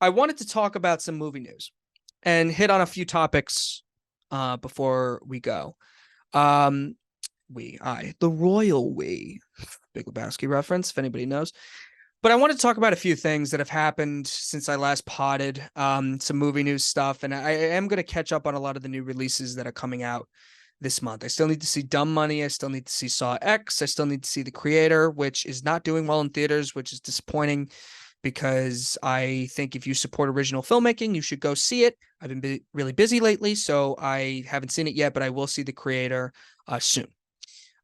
I wanted to talk about some movie news and hit on a few topics before we go. Um, the royal we, Big Lebowski reference, if anybody knows. But I wanted to talk about a few things that have happened since I last potted, some movie news stuff, and I am going to catch up on a lot of the new releases that are coming out this month. I still need to see Dumb Money. I still need to see Saw X. I still need to see The Creator, which is not doing well in theaters, which is disappointing because I think if you support original filmmaking, you should go see it. I've been really busy lately, so I haven't seen it yet, but I will see The Creator soon.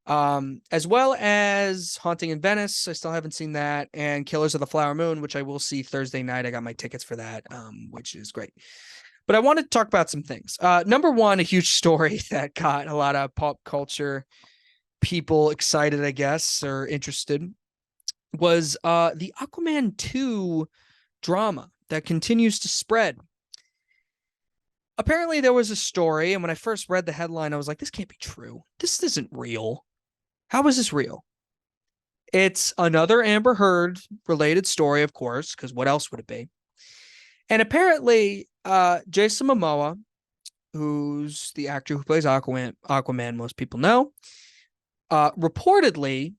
As well as Haunting in Venice. I still haven't seen that, and Killers of the Flower Moon, which I will see Thursday night. I got my tickets for that, which is great. But I wanted to talk about some things. Number one, a huge story that got a lot of pop culture people excited, I guess, or interested, was the Aquaman 2 drama that continues to spread. Apparently, there was a story, and when I first read the headline, I was like, this can't be true. This isn't real. How is this real? It's another Amber Heard related story, of course, because what else would it be? And apparently, Jason Momoa, who's the actor who plays Aquaman, most people know, reportedly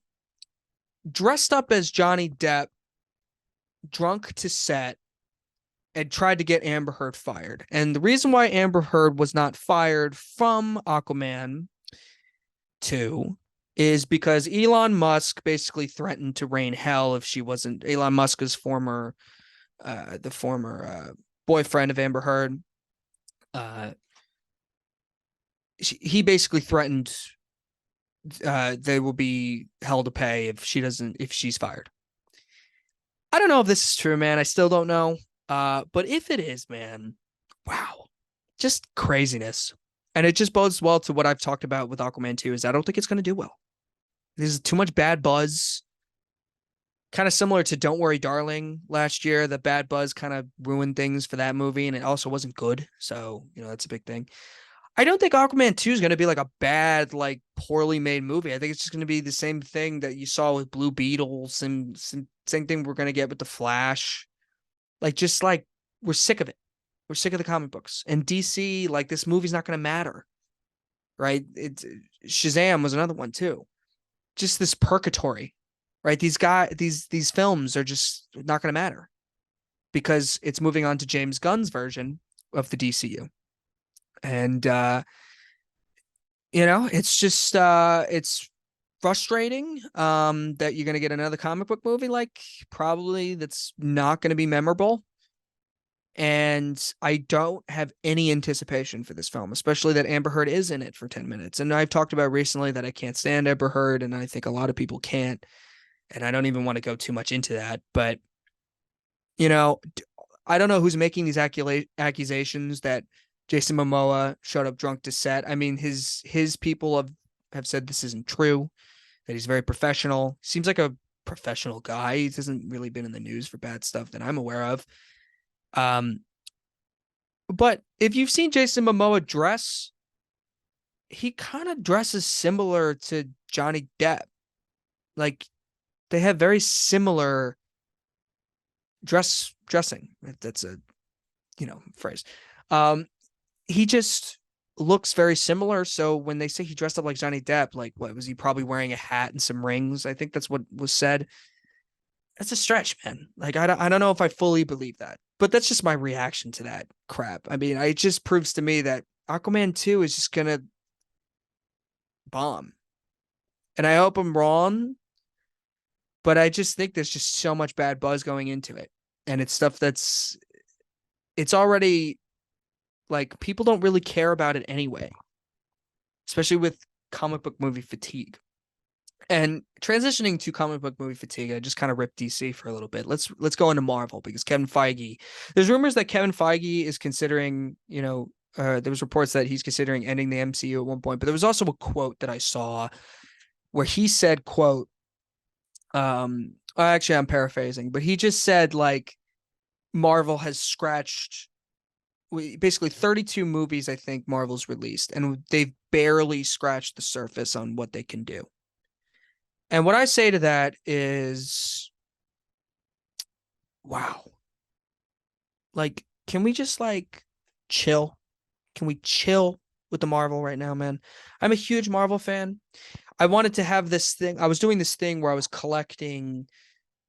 dressed up as Johnny Depp, drunk to set, and tried to get Amber Heard fired. And the reason why Amber Heard was not fired from Aquaman 2 is because Elon Musk basically threatened to rain hell if she wasn't. Elon Musk is the former boyfriend of Amber Heard. He basically threatened they will be hell to pay if she's fired. I don't know if this is true, man. I still don't know. But if it is, man, wow, just craziness. And it just bodes well to what I've talked about with Aquaman 2 is I don't think it's going to do well. There's too much bad buzz. Kind of similar to Don't Worry, Darling last year. The bad buzz kind of ruined things for that movie, and it also wasn't good. So, that's a big thing. I don't think Aquaman 2 is going to be like a bad, like poorly made movie. I think it's just going to be the same thing that you saw with Blue Beetle, same thing we're going to get with The Flash. Just like we're sick of it. We're sick of the comic books. And DC, like this movie's not going to matter. Right? Shazam was another one too. Just this purgatory. Right? These films are just not going to matter because it's moving on to James Gunn's version of the DCU. And it's just it's frustrating that you're going to get another comic book movie like probably that's not going to be memorable. And I don't have any anticipation for this film, especially that Amber Heard is in it for 10 minutes. And I've talked about recently that I can't stand Amber Heard, and I think a lot of people can't. And I don't even want to go too much into that. But, I don't know who's making these accusations that Jason Momoa showed up drunk to set. I mean, his people have said this isn't true, that he's very professional. Seems like a professional guy. He hasn't really been in the news for bad stuff that I'm aware of. But if you've seen Jason Momoa dress, he kind of dresses similar to Johnny Depp. Like they have very similar dressing. That's a phrase. He just looks very similar. So when they say he dressed up like Johnny Depp, like what was he probably wearing a hat and some rings? I think that's what was said. That's a stretch, man. Like I don't know if I fully believe that, but that's just my reaction to that crap. I mean, it just proves to me that Aquaman 2 is just gonna bomb. And I hope I'm wrong, but I just think there's just so much bad buzz going into it. And it's stuff it's already like people don't really care about it anyway, especially with comic book movie fatigue. And transitioning to comic book movie fatigue, I just kind of ripped DC for a little bit. Let's go into Marvel because Kevin Feige. There's rumors that Kevin Feige is considering, there was reports that he's considering ending the MCU at one point, but there was also a quote that I saw where he said, "quote," actually I'm paraphrasing, but he just said like Marvel has scratched basically 32 movies I think Marvel's released, and they've barely scratched the surface on what they can do. And what I say to that is, wow. Like, can we just like chill? Can we chill with the Marvel right now, man? I'm a huge Marvel fan. I wanted to have this thing. I was doing this thing where I was collecting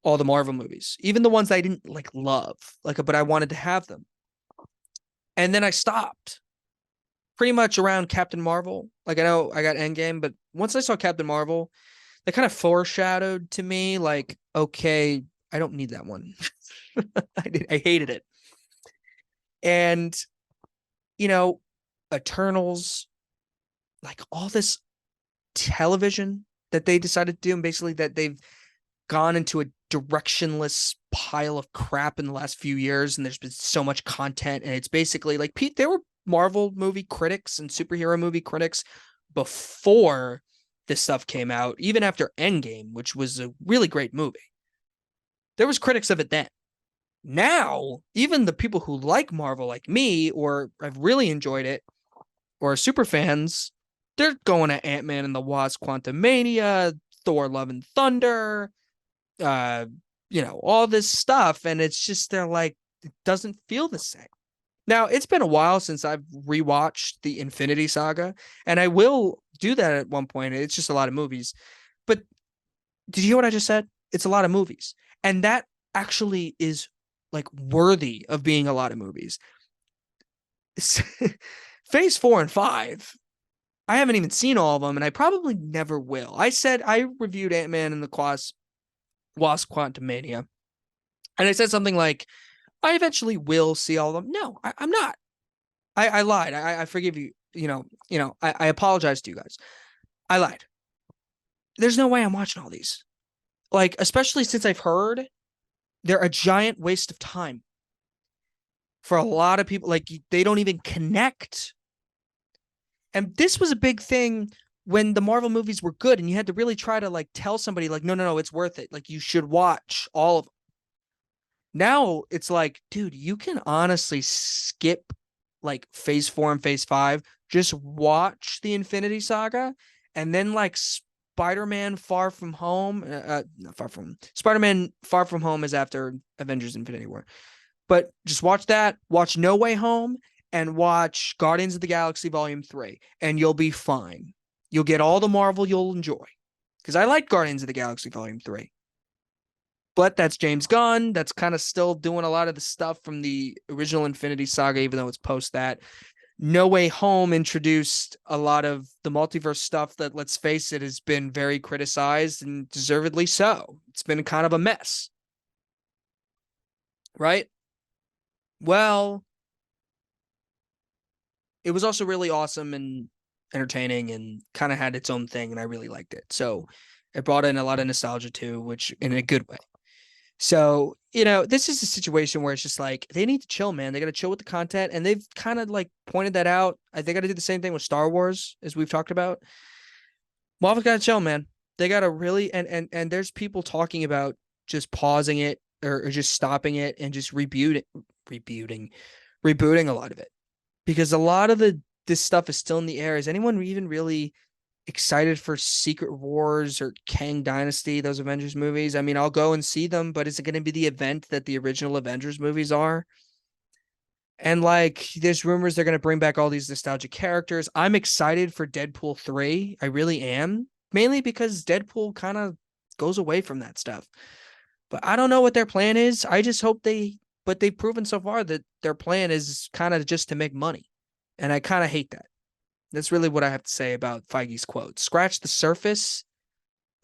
all the Marvel movies, even the ones I didn't like love, like, but I wanted to have them. And then I stopped pretty much around Captain Marvel. Like, I know I got Endgame, but once I saw Captain Marvel, they kind of foreshadowed to me, like, okay, I don't need that one. I hated it. And, you know, Eternals, like all this television that they decided to do, and basically that they've gone into a directionless pile of crap in the last few years, and there's been so much content, and it's basically like Pete, there were Marvel movie critics and superhero movie critics before this stuff came out, even after Endgame, which was a really great movie. There was critics of it then. Now, even the people who like Marvel, like me, or have really enjoyed it, or are super fans, they're going to Ant-Man and the Wasp, Quantumania, Thor: Love and Thunder, uh, all this stuff, and it's just they're like, it doesn't feel the same. Now, it's been a while since I've rewatched the Infinity Saga, and I will do that at one point. It's just a lot of movies. But did you hear what I just said? It's a lot of movies. And that actually is like worthy of being a lot of movies. Phase 4 and 5, I haven't even seen all of them, and I probably never will. I said I reviewed Ant-Man and the Wasp Quantumania, and I said something like, I eventually will see all of them. No, I'm not. I lied. I forgive you. I apologize to you guys. I lied. There's no way I'm watching all these. Like, especially since I've heard they're a giant waste of time for a lot of people. Like, they don't even connect. And this was a big thing when the Marvel movies were good, and you had to really try to like tell somebody like, no, it's worth it. Like, you should watch all of them. Now it's like, dude, you can honestly skip like phase 4 and phase 5. Just watch the Infinity Saga, and then like Spider-Man Far From Home. Not Far From Spider-Man Far From Home is after Avengers Infinity War. But just watch that, watch No Way Home, and watch Guardians of the Galaxy Volume 3, and you'll be fine. You'll get all the Marvel you'll enjoy. Because I like Guardians of the Galaxy Volume 3. But that's James Gunn. That's kind of still doing a lot of the stuff from the original Infinity Saga, even though it's post that. No Way Home introduced a lot of the multiverse stuff that, let's face it, has been very criticized, and deservedly so. It's been kind of a mess. Right? Well, it was also really awesome and entertaining, and kind of had its own thing, and I really liked it. So it brought in a lot of nostalgia too, which in a good way. So, this is a situation where it's just like they need to chill, man. They got to chill with the content, and they've kind of like pointed that out. They got to do the same thing with Star Wars, as we've talked about. Marvel's got to chill, man. They got to really, and there's people talking about just pausing it, or just stopping it and just rebooting a lot of it, because a lot of this stuff is still in the air. Is anyone even really excited for Secret Wars or Kang Dynasty, those Avengers movies? I mean, I'll go and see them, but is it going to be the event that the original Avengers movies are? And like, there's rumors they're going to bring back all these nostalgic characters. I'm excited for Deadpool 3. I really am. Mainly because Deadpool kind of goes away from that stuff. But I don't know what their plan is. I just hope but they've proven so far that their plan is kind of just to make money. And I kind of hate that. That's really what I have to say about Feige's quote. Scratch the surface.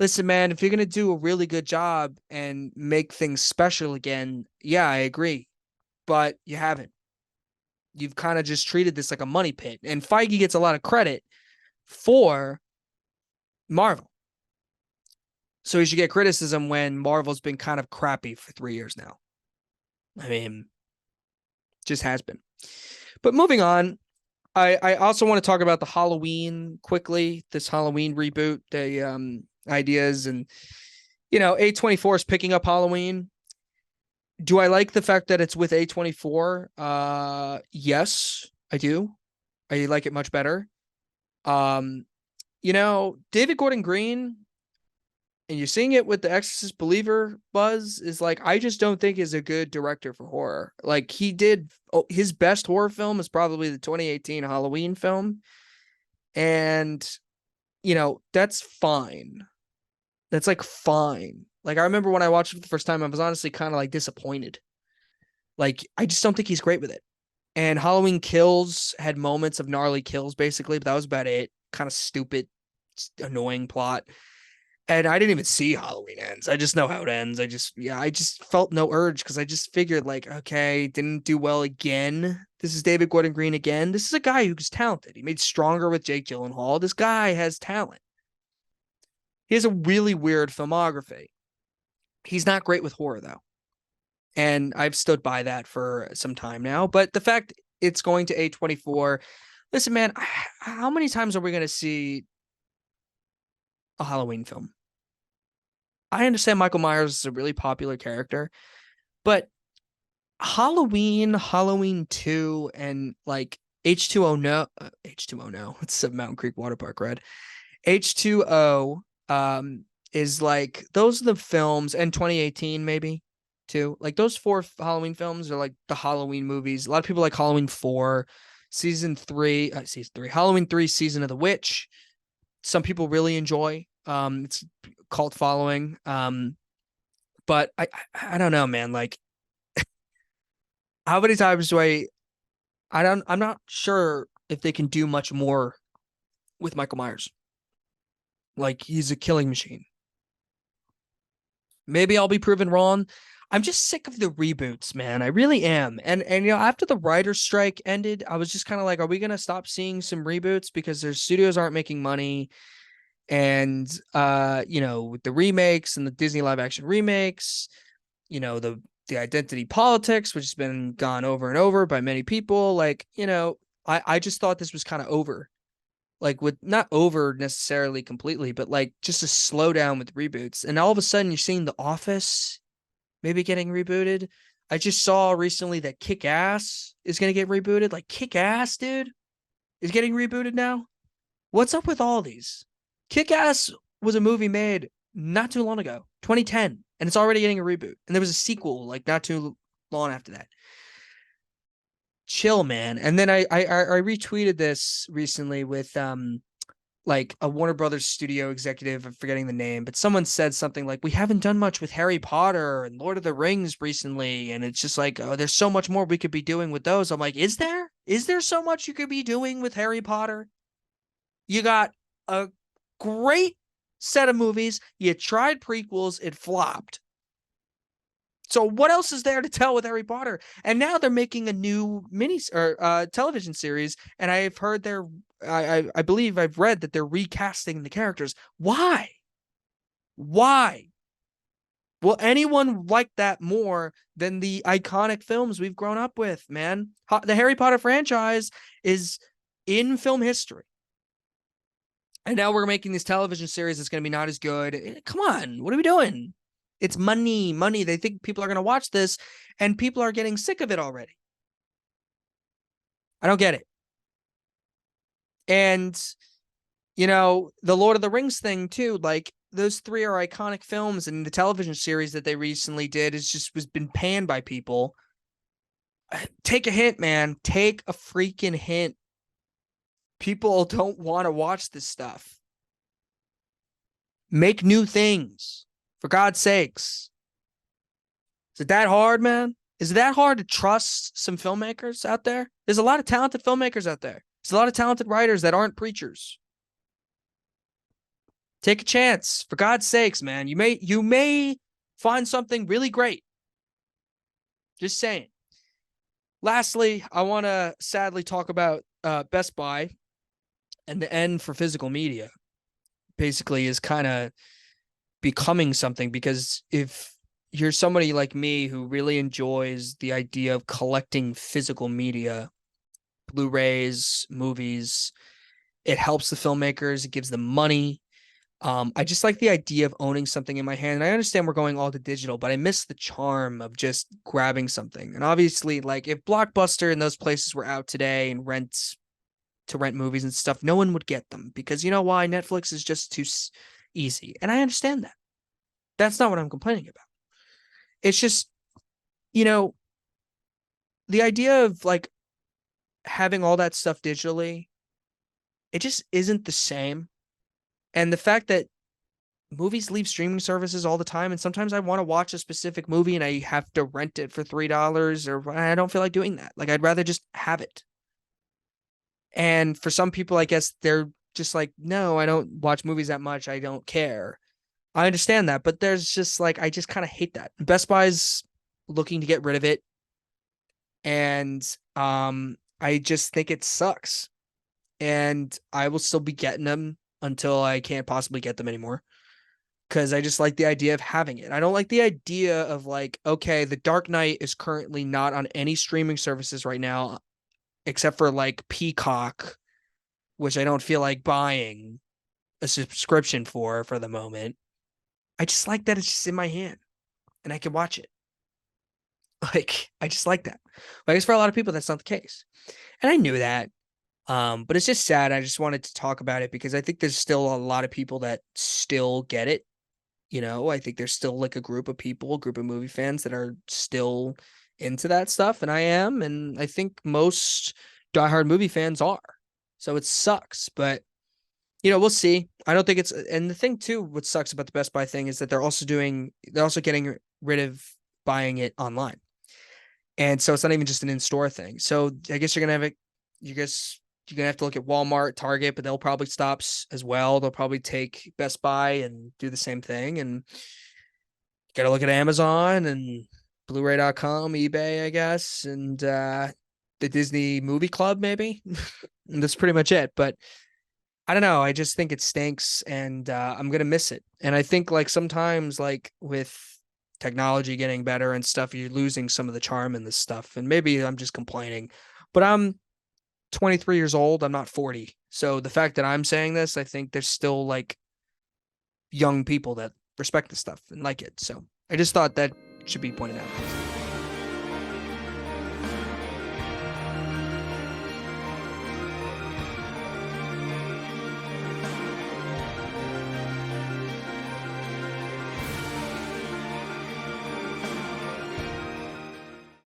Listen, man, if you're going to do a really good job and make things special again, yeah, I agree. But you haven't. You've kind of just treated this like a money pit. And Feige gets a lot of credit for Marvel. So he should get criticism when Marvel's been kind of crappy for 3 years now. I mean, just has been. But moving on, I also want to talk about the Halloween quickly, this Halloween reboot, the ideas, and A24 is picking up Halloween. Do I like the fact that it's with A24? Yes, I do. I like it much better. David Gordon Green, and you're seeing it with the Exorcist Believer buzz, is like, I just don't think is a good director for horror. Like, he did, his best horror film is probably the 2018 Halloween film. And, that's fine. That's like fine. Like, I remember when I watched it for the first time, I was honestly kind of like disappointed. Like, I just don't think he's great with it. And Halloween Kills had moments of gnarly kills, basically, but that was about it. Kind of stupid, annoying plot. And I didn't even see Halloween Ends. I just know how it ends. I just felt no urge because I just figured, like, okay, didn't do well again. This is David Gordon Green again. This is a guy who's talented. He made Stronger with Jake Gyllenhaal. This guy has talent. He has a really weird filmography. He's not great with horror, though. And I've stood by that for some time now. But the fact it's going to A24, listen, man, how many times are we going to see a Halloween film? I understand Michael Myers is a really popular character, but Halloween 2, and like H2O no, H2O no, it's a Mountain Creek Water Park Red. H2O is like, those are the films, and 2018 maybe too. Like, those four Halloween films are like the Halloween movies. A lot of people like Halloween 4, season 3, Halloween 3, Season of the Witch. Some people really enjoy. It's cult following. But I don't know, man. Like, how many times do I'm not sure if they can do much more with Michael Myers. Like, he's a killing machine. Maybe I'll be proven wrong. I'm just sick of the reboots, man. I really am. And after the writer's strike ended, I was just kind of like, are we gonna stop seeing some reboots because their studios aren't making money? And with the remakes and the Disney live action remakes, the identity politics, which has been gone over and over by many people, like, I just thought this was kind of over. Like, with not over necessarily completely, but like just a slowdown with reboots. And all of a sudden you're seeing The Office maybe getting rebooted. I just saw recently that Kick Ass is gonna get rebooted. Like, Kick Ass, dude, is getting rebooted now. What's up with all these? Kick Ass was a movie made not too long ago, 2010, and it's already getting a reboot. And there was a sequel like not too long after that. Chill, man. And then I retweeted this recently with like a Warner Brothers studio executive. I'm forgetting the name, but someone said something like, "We haven't done much with Harry Potter and Lord of the Rings recently," and it's just like, oh, there's so much more we could be doing with those. I'm like, is there? Is there so much you could be doing with Harry Potter? You got a great set of movies. You tried prequels, it flopped. So what else is there to tell with Harry Potter? And now they're making a new mini or television series, and I've heard I believe I've read that they're recasting the characters. Why? Why? Will anyone like that more than the iconic films we've grown up with, man? The Harry Potter franchise is in film history. And now we're making this television series that's going to be not as good. Come on, what are we doing? It's money, money. They think people are going to watch this, and people are getting sick of it already. I don't get it. And, the Lord of the Rings thing too, like, those three are iconic films, and the television series that they recently did was been panned by people. Take a hint, man. Take a freaking hint. People don't want to watch this stuff. Make new things, for God's sakes. Is it that hard, man? Is it that hard to trust some filmmakers out there? There's a lot of talented filmmakers out there. There's a lot of talented writers that aren't preachers. Take a chance, for God's sakes, man. You may find something really great. Just saying. Lastly, I want to sadly talk about Best Buy and the end for physical media. Basically, is kind of becoming something, because if you're somebody like me who really enjoys the idea of collecting physical media, Blu-rays, movies, it helps the filmmakers, it gives them money. I just like the idea of owning something in my hand. And I understand we're going all to digital, but I miss the charm of just grabbing something. And obviously, like, if Blockbuster and those places were out today and rent movies and stuff, no one would get them, because you know why? Netflix is just too easy. And I understand that. That's not what I'm complaining about. It's just, you know, the idea of like having all that stuff digitally, it just isn't the same. And the fact that movies leave streaming services all the time, and sometimes I want to watch a specific movie and I have to rent it for $3, or I don't feel like doing that. Like I'd rather just have it. And for some people, I guess they're just like, no, I don't watch movies that much. I don't care. I understand that, but there's just like I just kind of hate that. Best Buy's looking to get rid of it, and I just think it sucks. And I will still be getting them until I can't possibly get them anymore. Because I just like the idea of having it. I don't like the idea of like, okay, The Dark Knight is currently not on any streaming services right now, except for like Peacock, which I don't feel like buying a subscription for the moment. I just like that it's just in my hand and I can watch it. Like, I just like that. But I guess for a lot of people, that's not the case. And I knew that. But it's just sad. I just wanted to talk about it because I think there's still a lot of people that still get it. I think there's still like a group of people, a group of movie fans that are still into that stuff, and I am, and I think most diehard movie fans are. So it sucks, but we'll see. I don't think it's, and the thing too, what sucks about the Best Buy thing is that they're also getting rid of buying it online. And so it's not even just an in-store thing. So I guess you guess you're gonna have to look at Walmart, Target, but they'll probably stop as well. They'll probably take Best Buy and do the same thing. And you gotta look at Amazon and Blu-ray.com, eBay, I guess, and the Disney Movie Club, maybe. And that's pretty much it. But I don't know. I just think it stinks, and I'm gonna miss it. And I think like sometimes like with technology getting better and stuff, you're losing some of the charm in this stuff. And maybe I'm just complaining, but I'm 23 years old. I'm not 40. So the fact that I'm saying this, I think there's still like young people that respect this stuff and like it. So I just thought that should be pointed out.